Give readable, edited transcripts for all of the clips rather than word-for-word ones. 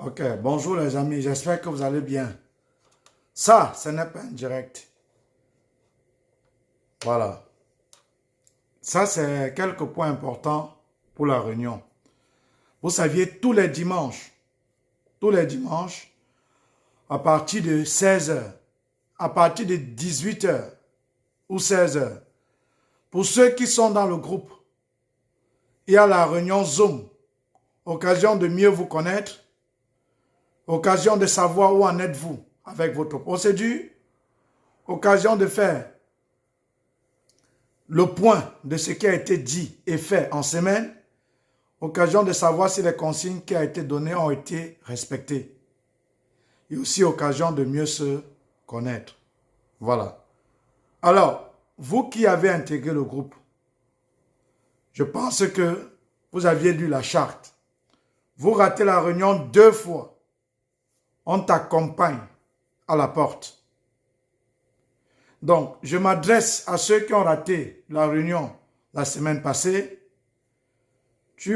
Ok, bonjour les amis, j'espère que vous allez bien. Ça, ce n'est pas un direct. Voilà. Ça, c'est quelques points importants pour la réunion. Vous saviez, tous les dimanches, à partir de 16 heures, à partir de 18 heures ou 16 heures, pour ceux qui sont dans le groupe, il y a la réunion Zoom, occasion de mieux vous connaître, occasion de savoir où en êtes-vous avec votre procédure, occasion de faire le point de ce qui a été dit et fait en semaine, occasion de savoir si les consignes qui ont été données ont été respectées. Et aussi occasion de mieux se connaître. Voilà. Alors, vous qui avez intégré le groupe, je pense que vous aviez lu la charte. Vous ratez la réunion 2 fois. On t'accompagne à la porte. Donc, je m'adresse à ceux qui ont raté la réunion la semaine passée.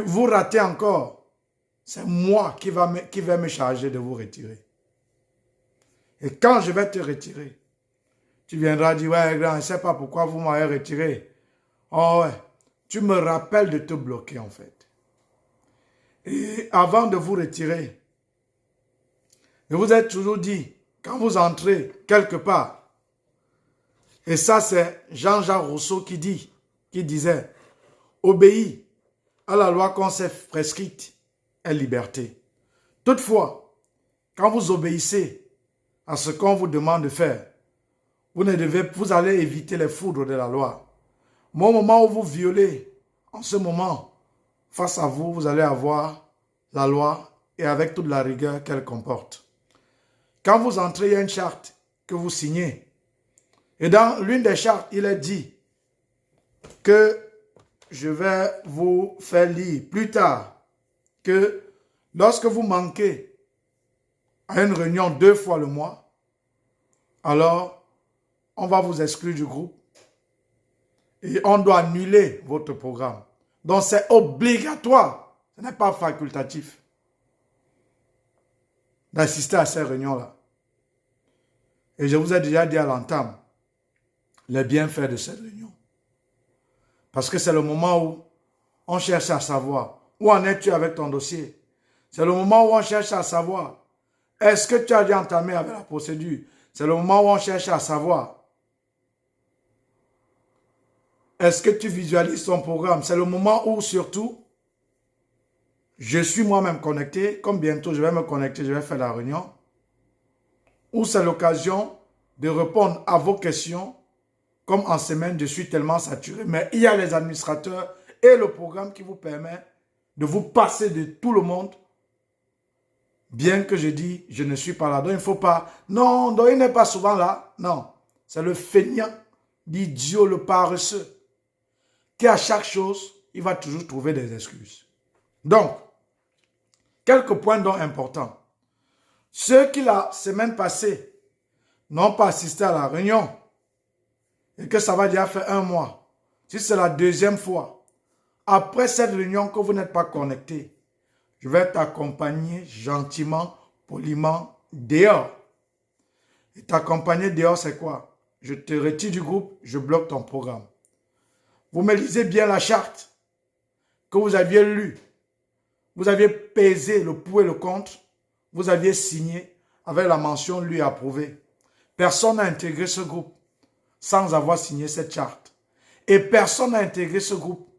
Vous ratez encore. C'est moi qui vais me charger de vous retirer. Et quand je vais te retirer, tu viendras dire, ouais, grand, je ne sais pas pourquoi vous m'avez retiré. Oh ouais, tu me rappelles de te bloquer en fait. Et avant de vous retirer, je vous ai toujours dit, quand vous entrez quelque part, et ça c'est Jean-Jacques Rousseau qui disait, obéis à la loi qu'on s'est prescrite est liberté. Toutefois, quand vous obéissez à ce qu'on vous demande de faire, vous allez éviter les foudres de la loi. Mais au moment où vous violez, en ce moment, face à vous, vous allez avoir la loi et avec toute la rigueur qu'elle comporte. Quand vous entrez, il y a une charte que vous signez. Et dans l'une des chartes, il est dit que je vais vous faire lire plus tard que lorsque vous manquez à une réunion 2 fois le mois, alors on va vous exclure du groupe et on doit annuler votre programme. Donc c'est obligatoire, ce n'est pas facultatif d'assister à ces réunions-là. Et je vous ai déjà dit à l'entame les bienfaits de cette réunion. Parce que c'est le moment où on cherche à savoir où en es-tu avec ton dossier. C'est le moment où on cherche à savoir est-ce que tu as déjà entamé avec la procédure. C'est le moment où on cherche à savoir est-ce que tu visualises ton programme. C'est le moment où surtout je suis moi-même connecté. Comme bientôt je vais me connecter, je vais faire la réunion. Où c'est l'occasion de répondre à vos questions. Comme en semaine, je suis tellement saturé. Mais il y a les administrateurs et le programme qui vous permet de vous passer de tout le monde. Bien que je dis, je ne suis pas là. Donc il ne faut pas. Non, donc il n'est pas souvent là. Non. C'est le feignant, l'idiot, le paresseux. Qui à chaque chose, il va toujours trouver des excuses. Donc, quelques points donc importants. Ceux qui la semaine passée n'ont pas assisté à la réunion, et que ça va déjà faire 1 mois, si c'est la 2e fois, après cette réunion que vous n'êtes pas connecté, je vais t'accompagner gentiment, poliment, dehors. Et t'accompagner dehors, c'est quoi? Je te retire du groupe, je bloque ton programme. Vous me lisez bien la charte que vous aviez lue. Vous aviez pesé le pour et le contre. Vous aviez signé avec la mention lui approuvé. Personne n'a intégré ce groupe sans avoir signé cette charte. Et personne n'a intégré ce groupe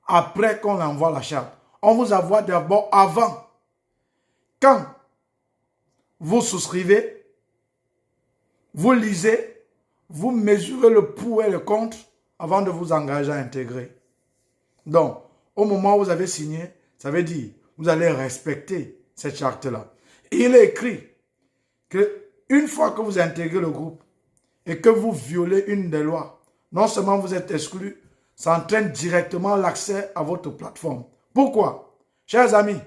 après qu'on envoie la charte. On vous envoie d'abord avant. Quand vous souscrivez, vous lisez, vous mesurez le pour et le contre avant de vous engager à intégrer. Donc, au moment où vous avez signé, ça veut dire vous allez respecter cette charte-là. Et il est écrit que une fois que vous intégrez le groupe et que vous violez une des lois, non seulement vous êtes exclu, ça entraîne directement l'accès à votre plateforme. Pourquoi? Chers amis,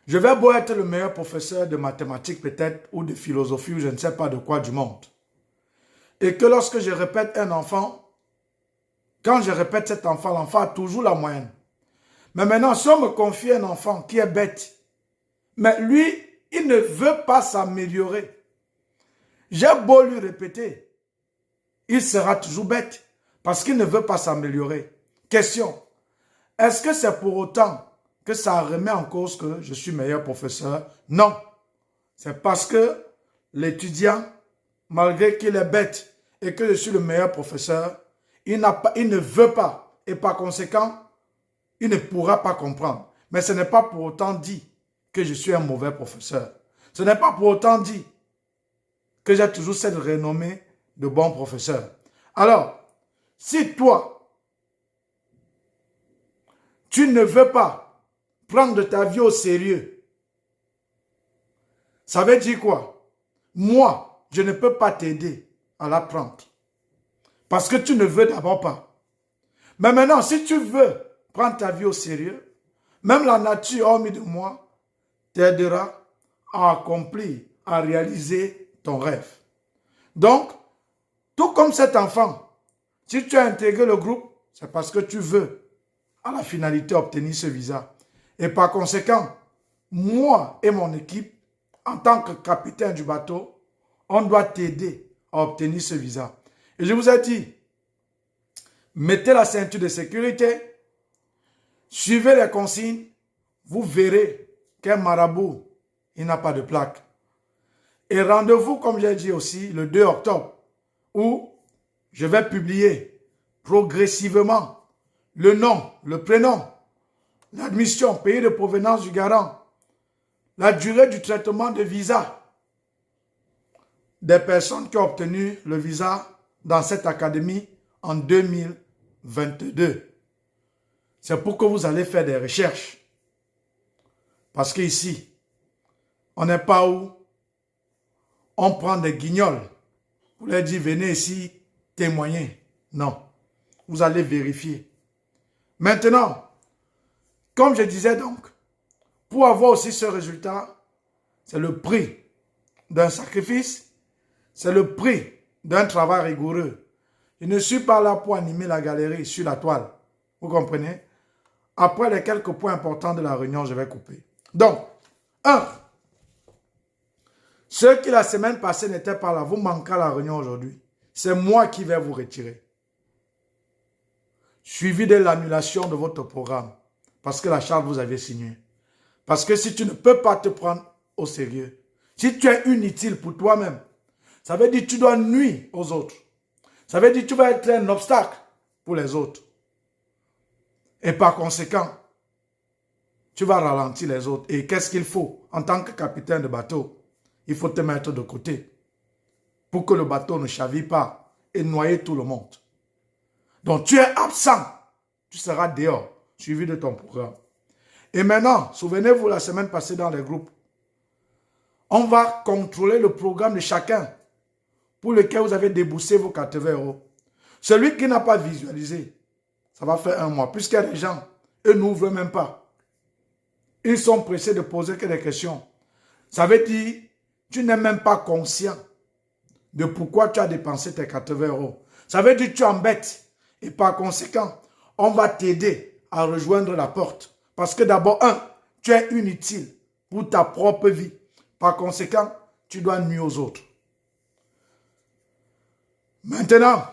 je vais beau être le meilleur professeur de mathématiques peut-être ou de philosophie ou je ne sais pas de quoi du monde. Et que lorsque je répète un enfant, quand je répète cet enfant, l'enfant a toujours la moyenne. Mais maintenant, si on me confie un enfant qui est bête, Mais lui, il ne veut pas s'améliorer. J'ai beau lui répéter, il sera toujours bête parce qu'il ne veut pas s'améliorer. Question, est-ce que c'est pour autant que ça remet en cause que je suis meilleur professeur? Non. C'est parce que l'étudiant, malgré qu'il est bête et que je suis le meilleur professeur, il ne veut pas. Et par conséquent, il ne pourra pas comprendre. Mais ce n'est pas pour autant dit que je suis un mauvais professeur. Ce n'est pas pour autant dit que j'ai toujours cette renommée de bon professeur. Alors, si toi, tu ne veux pas prendre ta vie au sérieux, ça veut dire quoi? Moi, je ne peux pas t'aider à l'apprendre. Parce que tu ne veux d'abord pas. Mais maintenant, si tu veux prendre ta vie au sérieux, même la nature, hormis de moi, t'aidera à accomplir, à réaliser ton rêve. Donc, tout comme cet enfant, si tu as intégré le groupe, c'est parce que tu veux, à la finalité, obtenir ce visa. Et par conséquent, moi et mon équipe, en tant que capitaine du bateau, on doit t'aider à obtenir ce visa. Et je vous ai dit, mettez la ceinture de sécurité, suivez les consignes, vous verrez qu'un marabout, il n'a pas de plaque. Et rendez-vous, comme j'ai dit aussi, le 2 octobre, où je vais publier progressivement le nom, le prénom, l'admission, pays de provenance du garant, la durée du traitement de visa des personnes qui ont obtenu le visa dans cette académie en 2022. C'est pour que vous allez faire des recherches. Parce qu'ici, on n'est pas où on prend des guignols. Vous leur dites, venez ici témoigner. Non, vous allez vérifier. Maintenant, comme je disais donc, pour avoir aussi ce résultat, c'est le prix d'un sacrifice, c'est le prix d'un travail rigoureux. Je ne suis pas là pour animer la galerie sur la toile. Vous comprenez? Après les quelques points importants de la réunion, je vais couper. Donc, 1. Ceux qui la semaine passée n'étaient pas là, vous manquez à la réunion aujourd'hui. C'est moi qui vais vous retirer. Suivi de l'annulation de votre programme. Parce que la charte vous avez signée. Parce que si tu ne peux pas te prendre au sérieux, si tu es inutile pour toi-même, ça veut dire que tu dois nuire aux autres. Ça veut dire que tu vas être un obstacle pour les autres. Et par conséquent, tu vas ralentir les autres. Et qu'est-ce qu'il faut en tant que capitaine de bateau? Il faut te mettre de côté pour que le bateau ne chavire pas et noyer tout le monde. Donc tu es absent, tu seras dehors, suivi de ton programme. Et maintenant, souvenez-vous la semaine passée dans les groupes, on va contrôler le programme de chacun pour lequel vous avez déboursé vos 80 €. Celui qui n'a pas visualisé, ça va faire un mois, puisqu'il y a des gens, eux n'ouvrent même pas. Ils sont pressés de poser que des questions. Ça veut dire, tu n'es même pas conscient de pourquoi tu as dépensé tes 80 €. Ça veut dire que tu embêtes. Et par conséquent, on va t'aider à rejoindre la porte. Parce que d'abord, tu es inutile pour ta propre vie. Par conséquent, tu dois nuire aux autres. Maintenant,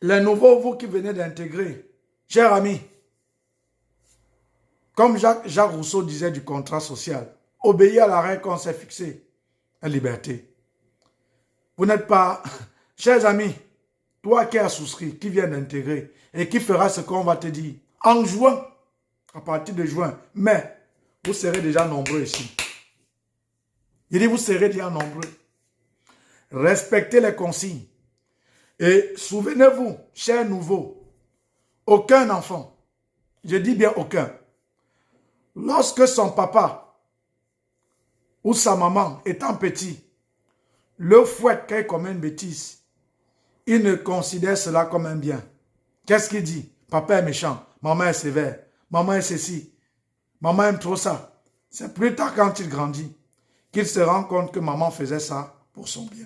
les nouveaux, vous qui venez d'intégrer, chers amis, comme Jacques Rousseau disait du contrat social, obéir à la règle qu'on s'est fixée, la liberté. Vous n'êtes pas, chers amis, toi qui as souscrit, qui vient d'intégrer et qui fera ce qu'on va te dire en juin, à partir de juin, mais vous serez déjà nombreux ici. Il dit vous serez déjà nombreux. Respectez les consignes. Et souvenez-vous, chers nouveaux, aucun enfant, je dis bien aucun, lorsque son papa ou sa maman étant petit, le fouette qu'il comme une bêtise, il ne considère cela comme un bien. Qu'est-ce qu'il dit? Papa est méchant, maman est sévère, maman est ceci, maman aime trop ça. C'est plus tard quand il grandit qu'il se rend compte que maman faisait ça pour son bien.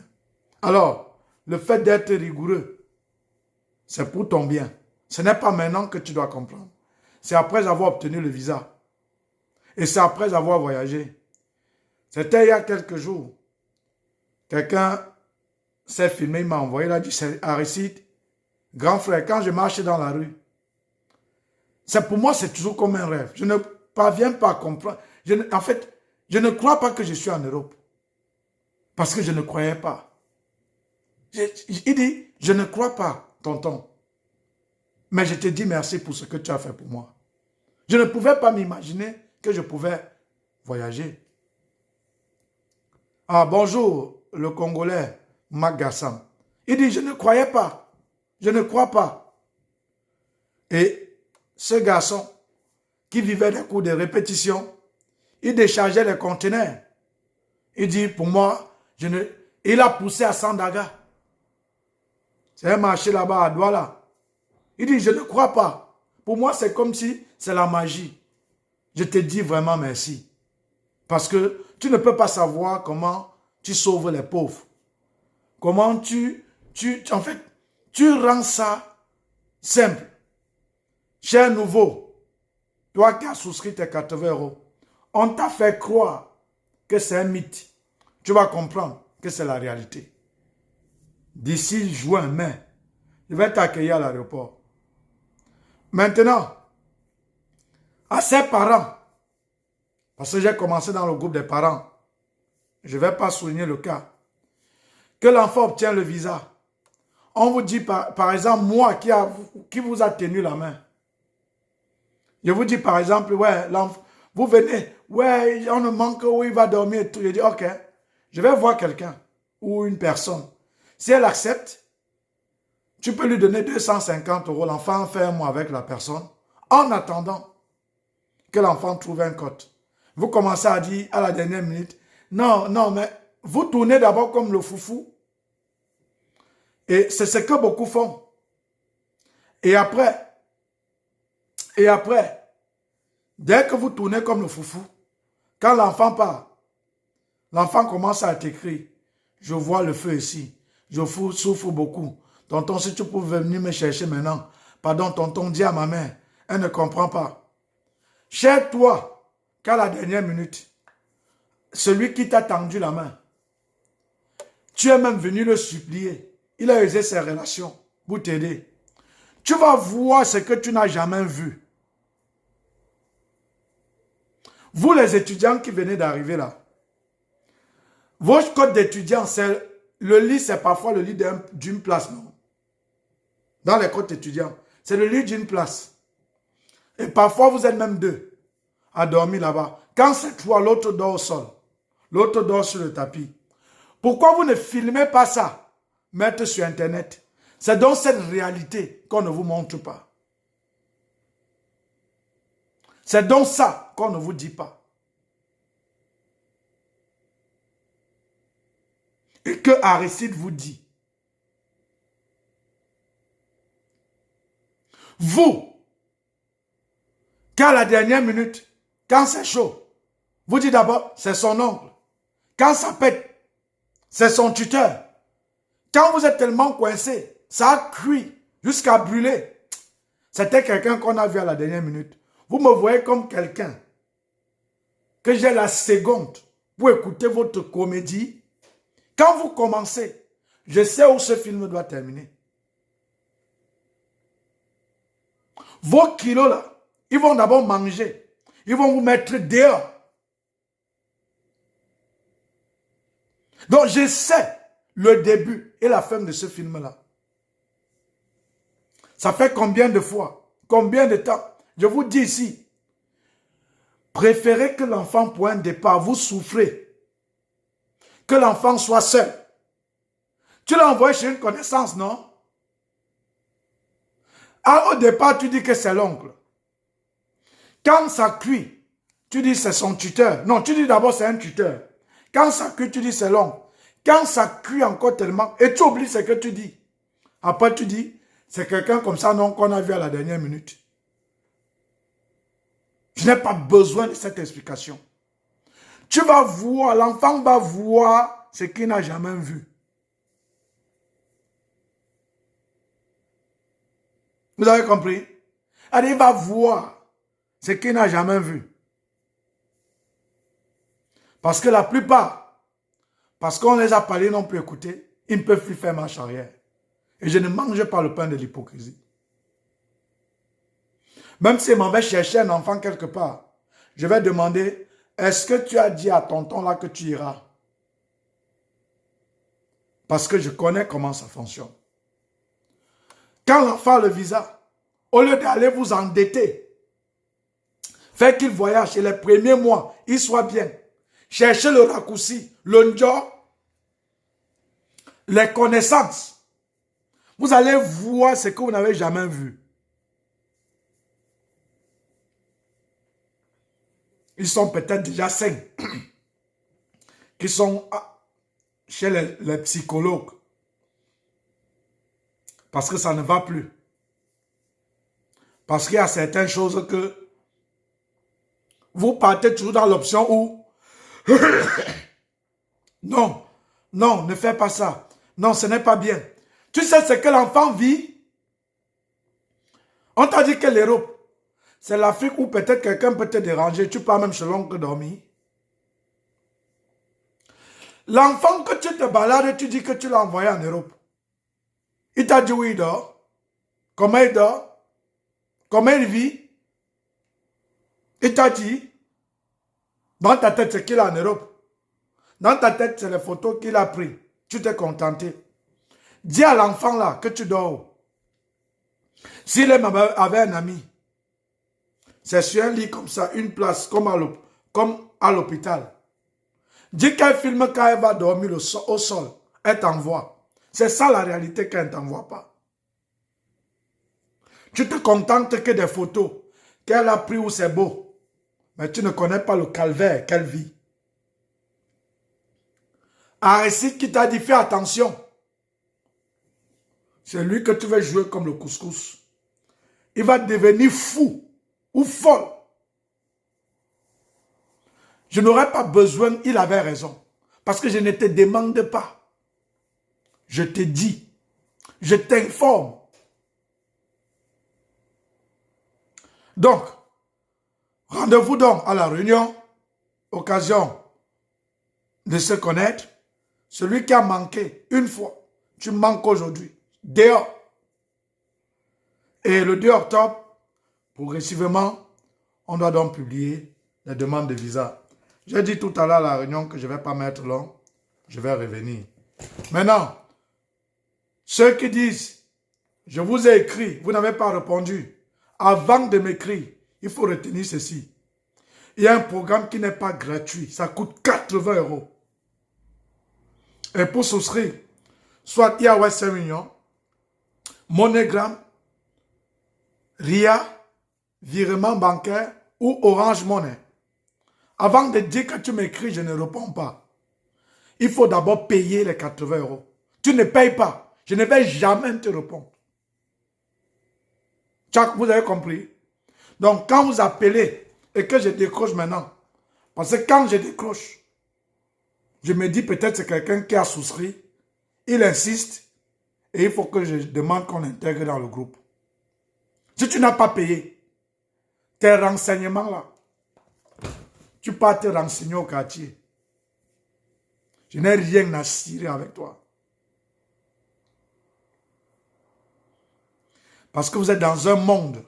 Alors, le fait d'être rigoureux, c'est pour ton bien. Ce n'est pas maintenant que tu dois comprendre. C'est après avoir obtenu le visa. Et c'est après avoir voyagé. C'était il y a quelques jours. Quelqu'un s'est filmé, il m'a envoyé, il a dit, c'est Aristide, grand frère, quand je marche dans la rue, c'est pour moi, c'est toujours comme un rêve. Je ne parviens pas à comprendre. En fait, je ne crois pas que je suis en Europe. Parce que je ne croyais pas. Il dit, je ne crois pas, tonton. Mais je te dis merci pour ce que tu as fait pour moi. Je ne pouvais pas m'imaginer que je pouvais voyager. Ah, bonjour, le Congolais, Magassam. Il dit, je ne croyais pas. Je ne crois pas. Et ce garçon, qui vivait des cours de répétition, il déchargeait les conteneurs. Il dit, pour moi, il a poussé à Sandaga. C'est un marché là-bas à Douala. Il dit, je ne crois pas. Pour moi, c'est comme si c'est la magie. Je te dis vraiment merci. Parce que tu ne peux pas savoir comment tu sauves les pauvres. Comment en fait, tu rends ça simple. Cher nouveau, toi qui as souscrit tes 80 €, on t'a fait croire que c'est un mythe. Tu vas comprendre que c'est la réalité. D'ici juin, mai, je vais t'accueillir à l'aéroport. Maintenant, à ses parents, parce que j'ai commencé dans le groupe des parents, je ne vais pas souligner le cas, que l'enfant obtient le visa. On vous dit, par exemple, moi qui vous a tenu la main, je vous dis par exemple, ouais, vous venez, ouais, on ne manque où il va dormir et tout. Je dis, ok, je vais voir quelqu'un ou une personne. Si elle accepte, tu peux lui donner 250 €. L'enfant fait un mois avec la personne. En attendant que l'enfant trouve un code. Vous commencez à dire à la dernière minute, non, non, mais vous tournez d'abord comme le foufou. Et c'est ce que beaucoup font. Et après, dès que vous tournez comme le foufou, quand l'enfant part, l'enfant commence à t'écrire, je vois le feu ici, je souffre beaucoup. Tonton, si tu pouvais venir me chercher maintenant, pardon, tonton, dis à ma mère, elle ne comprend pas. Cher toi, qu'à la dernière minute, celui qui t'a tendu la main, tu es même venu le supplier. Il a usé ses relations pour t'aider. Tu vas voir ce que tu n'as jamais vu. Vous les étudiants qui venez d'arriver là, vos codes d'étudiants, le lit, c'est parfois le lit d'une place, non? Dans les codes étudiants, c'est le lit d'une place. Et parfois, vous êtes même deux à dormir là-bas. Quand c'est toi, l'autre dort au sol. L'autre dort sur le tapis. Pourquoi vous ne filmez pas ça? Mettez sur Internet. C'est dans cette réalité qu'on ne vous montre pas. C'est dans ça qu'on ne vous dit pas. Et que Aristide vous dit. Vous, qu'à la dernière minute, quand c'est chaud, vous dites d'abord, c'est son oncle. Quand ça pète, c'est son tuteur. Quand vous êtes tellement coincé, ça a cuit jusqu'à brûler. C'était quelqu'un qu'on a vu à la dernière minute. Vous me voyez comme quelqu'un que j'ai la seconde pour écouter votre comédie. Quand vous commencez, je sais où ce film doit terminer. Vos kilos là, ils vont d'abord manger. Ils vont vous mettre dehors. Donc je sais le début et la fin de ce film-là. Ça fait combien de fois? Combien de temps? Je vous dis ici, préférez que l'enfant pour un départ, vous souffrez. Que l'enfant soit seul. Tu l'as envoyé chez une connaissance, non? Ah, au départ, tu dis que c'est l'oncle. Quand ça cuit, tu dis c'est son tuteur. Non, tu dis d'abord c'est un tuteur. Quand ça cuit, tu dis c'est l'oncle. Quand ça cuit encore tellement, et tu oublies ce que tu dis. Après, tu dis, c'est quelqu'un comme ça, non, qu'on a vu à la dernière minute. Je n'ai pas besoin de cette explication. Tu vas voir, l'enfant va voir ce qu'il n'a jamais vu. Vous avez compris? Alors, il va voir ce qu'il n'a jamais vu. Parce que la plupart, parce qu'on les a parlé, n'ont plus écouté, ils ne peuvent plus faire marche arrière. Et je ne mange pas le pain de l'hypocrisie. Même si m'en vais chercher un enfant quelque part, je vais demander, est-ce que tu as dit à tonton là que tu iras? Parce que je connais comment ça fonctionne. Quand l'enfant a le visa, au lieu d'aller vous endetter, faire qu'il voyage et les premiers mois, il soit bien. Cherchez le raccourci, le njo, les connaissances. Vous allez voir ce que vous n'avez jamais vu. Ils sont peut-être déjà 5 qui sont chez les psychologues. Parce que ça ne va plus. Parce qu'il y a certaines choses que vous partez toujours dans l'option où non, non, ne fais pas ça. Non, ce n'est pas bien. Tu sais ce que l'enfant vit? On t'a dit que l'Europe, c'est l'Afrique où peut-être quelqu'un peut te déranger. Tu pars même chez l'oncle dormir. L'enfant que tu te balades, tu dis que tu l'as envoyé en Europe. Il t'a dit où il dort. Comment il dort. Comment il vit. Il t'a dit. Dans ta tête, c'est qu'il est en Europe. Dans ta tête, c'est les photos qu'il a prises. Tu t'es contenté. Dis à l'enfant là que tu dors. S'il avait un ami, c'est sur un lit comme ça, une place comme à l'hôpital. Dis qu'elle filme quand elle va dormir au sol. Elle t'envoie. C'est ça la réalité qu'elle ne t'envoie pas. Tu te contentes que des photos qu'elle a prises où c'est beau. Mais tu ne connais pas le calvaire qu'elle vit. Aristide qui t'a dit fais attention. C'est lui que tu veux jouer comme le couscous. Il va devenir fou ou folle. Je n'aurais pas besoin, il avait raison. Parce que je ne te demande pas. Je te dis. Je t'informe. Donc, rendez-vous donc à la réunion. Occasion de se connaître. Celui qui a manqué une fois, tu manques aujourd'hui. Dehors. Et le 2 octobre, progressivement, on doit donc publier la demande de visa. J'ai dit tout à l'heure à la réunion que je ne vais pas mettre long. Je vais revenir. Maintenant, ceux qui disent, je vous ai écrit, vous n'avez pas répondu. Avant de m'écrire, il faut retenir ceci. Il y a un programme qui n'est pas gratuit. Ça coûte 80 €. Et pour souscrire, soit il y a Western Union, MoneyGram, RIA, virement bancaire ou Orange Money. Avant de dire que tu m'écris, je ne réponds pas. Il faut d'abord payer les 80 €. Tu ne payes pas. Je ne vais jamais te répondre. Vous avez compris? Donc, quand vous appelez et que je décroche maintenant, parce que quand je décroche, je me dis peut-être c'est quelqu'un qui a souscrit, il insiste et il faut que je demande qu'on l'intègre dans le groupe. Si tu n'as pas payé tes renseignements là, tu pars te renseigner au quartier. Je n'ai rien à cirer avec toi. Parce que vous êtes dans un monde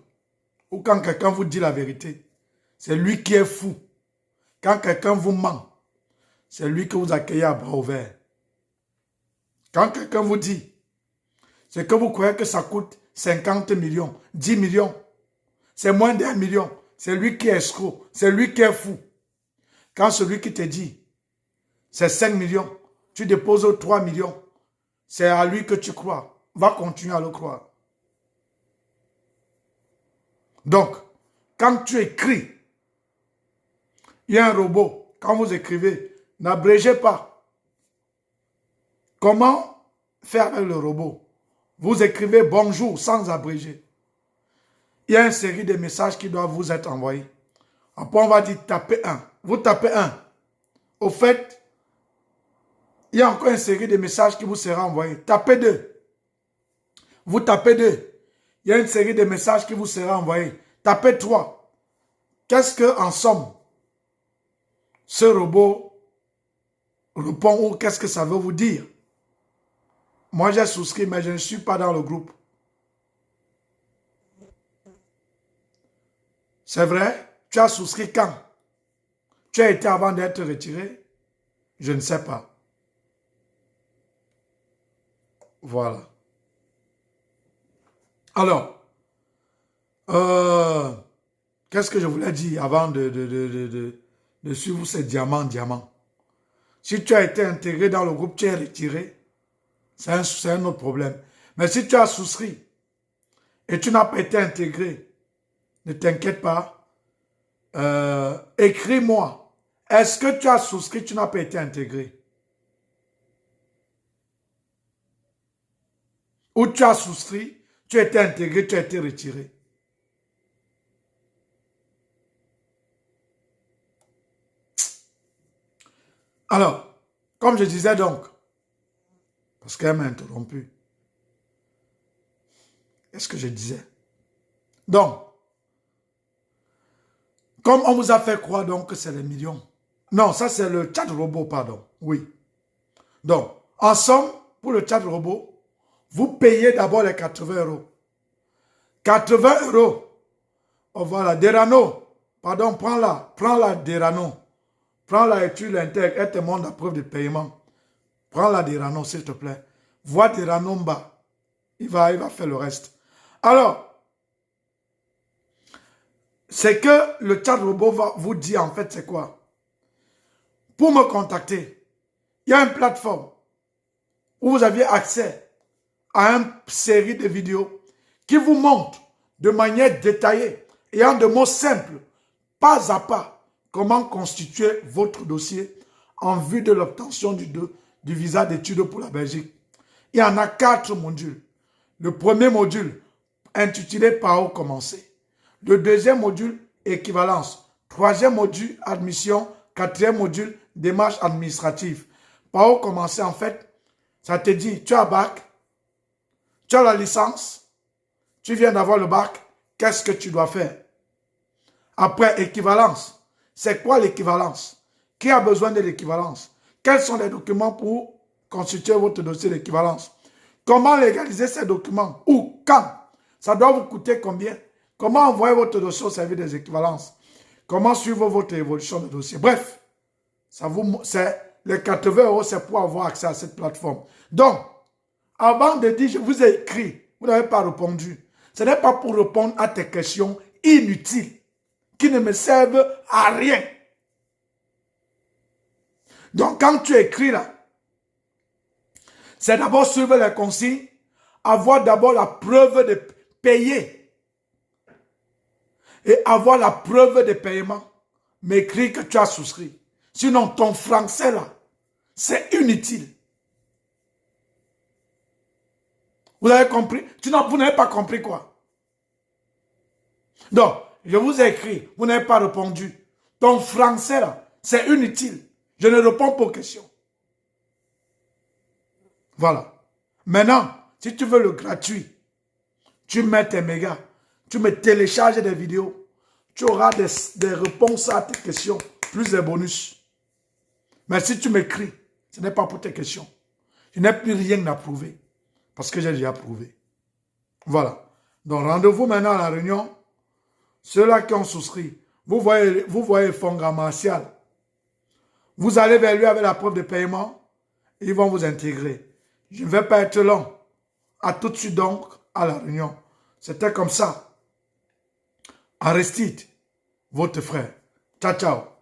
où quand quelqu'un vous dit la vérité, c'est lui qui est fou. Quand quelqu'un vous ment, c'est lui que vous accueillez à bras ouverts. Quand quelqu'un vous dit, c'est que vous croyez que ça coûte 50 millions, 10 millions, c'est moins d'1 million, c'est lui qui est escroc, c'est lui qui est fou. Quand celui qui te dit, c'est 5 millions, tu déposes 3 millions, c'est à lui que tu crois. Va continuer à le croire. Donc, quand tu écris, il y a un robot. Quand vous écrivez, n'abrégez pas. Comment faire avec le robot? Vous écrivez bonjour sans abréger. Il y a une série de messages qui doivent vous être envoyés. Après, on va dire tapez 1. Vous tapez 1. Au fait, il y a encore une série de messages qui vous sera envoyé. Tapez 2. Vous tapez 2. Il y a une série de messages qui vous sera envoyé. Tapez 3. Qu'est-ce que, en somme, ce robot répond ou qu'est-ce que ça veut vous dire. Moi, j'ai souscrit, mais je ne suis pas dans le groupe. C'est vrai? Tu as souscrit quand? Tu as été avant d'être retiré? Je ne sais pas. Voilà. Alors, qu'est-ce que je voulais dire avant de suivre ces diamants? Si tu as été intégré dans le groupe, tu es retiré, c'est un autre problème. Mais si tu as souscrit et tu n'as pas été intégré, ne t'inquiète pas, écris-moi. Est-ce que tu as souscrit, tu n'as pas été intégré? Ou tu as souscrit, tu as été intégré, tu as été retiré? Alors, comme je disais donc, parce qu'elle m'a interrompu, qu'est-ce que je disais? Donc, comme on vous a fait croire donc que c'est les millions. Non, ça c'est le chat robot, pardon. Oui. Donc, en somme, pour le chat robot, vous payez d'abord les 80 €. 80 €. Oh voilà, Derano. Pardon, prends-la, Derano. Prends-la et tu l'intègres. Elle te montre la preuve de paiement. Prends-la, Derano, s'il te plaît. Vois Derano en bas. Il va faire le reste. Alors, c'est que le chat robot va vous dire en fait c'est quoi. Pour me contacter, il y a une plateforme où vous aviez accès à une série de vidéos qui vous montre de manière détaillée et en de mots simples, pas à pas, comment constituer votre dossier en vue de l'obtention du visa d'études pour la Belgique. Il y en a 4 modules. Le premier module, intitulé Par où commencer. Le deuxième module, équivalence. Troisième module, admission. Quatrième module, démarche administrative. Par où commencer, en fait, ça te dit, tu as bac, tu as la licence, tu viens d'avoir le bac, qu'est-ce que tu dois faire? Après, équivalence. C'est quoi l'équivalence? Qui a besoin de l'équivalence? Quels sont les documents pour constituer votre dossier d'équivalence? Comment légaliser ces documents? Où? Quand? Ça doit vous coûter combien? Comment envoyer votre dossier au service des équivalences? Comment suivre votre évolution de dossier? Bref, les 80 €, c'est pour avoir accès à cette plateforme. Donc, avant de dire, je vous ai écrit, vous n'avez pas répondu. Ce n'est pas pour répondre à tes questions inutiles qui ne me servent à rien. Donc, quand tu écris là, c'est d'abord suivre les consignes, avoir d'abord la preuve de payer et avoir la preuve de paiement. M'écris que tu as souscrit. Sinon, ton français là, c'est inutile. Vous avez compris? Vous n'avez pas compris quoi? Donc, je vous ai écrit, vous n'avez pas répondu. Ton français là, c'est inutile. Je ne réponds pas aux questions. Voilà. Maintenant, si tu veux le gratuit, tu mets tes mégas, tu me télécharges des vidéos, tu auras des réponses à tes questions, plus des bonus. Mais si tu m'écris, ce n'est pas pour tes questions. Je n'ai plus rien à prouver, parce que j'ai déjà prouvé. Voilà. Donc, rendez-vous maintenant à la réunion. Ceux-là qui ont souscrit, vous voyez Fonga Martial. Vous allez vers lui avec la preuve de paiement, ils vont vous intégrer. Je ne vais pas être long. À tout de suite donc, à la réunion. C'était comme ça. Aristide, votre frère. Ciao, ciao.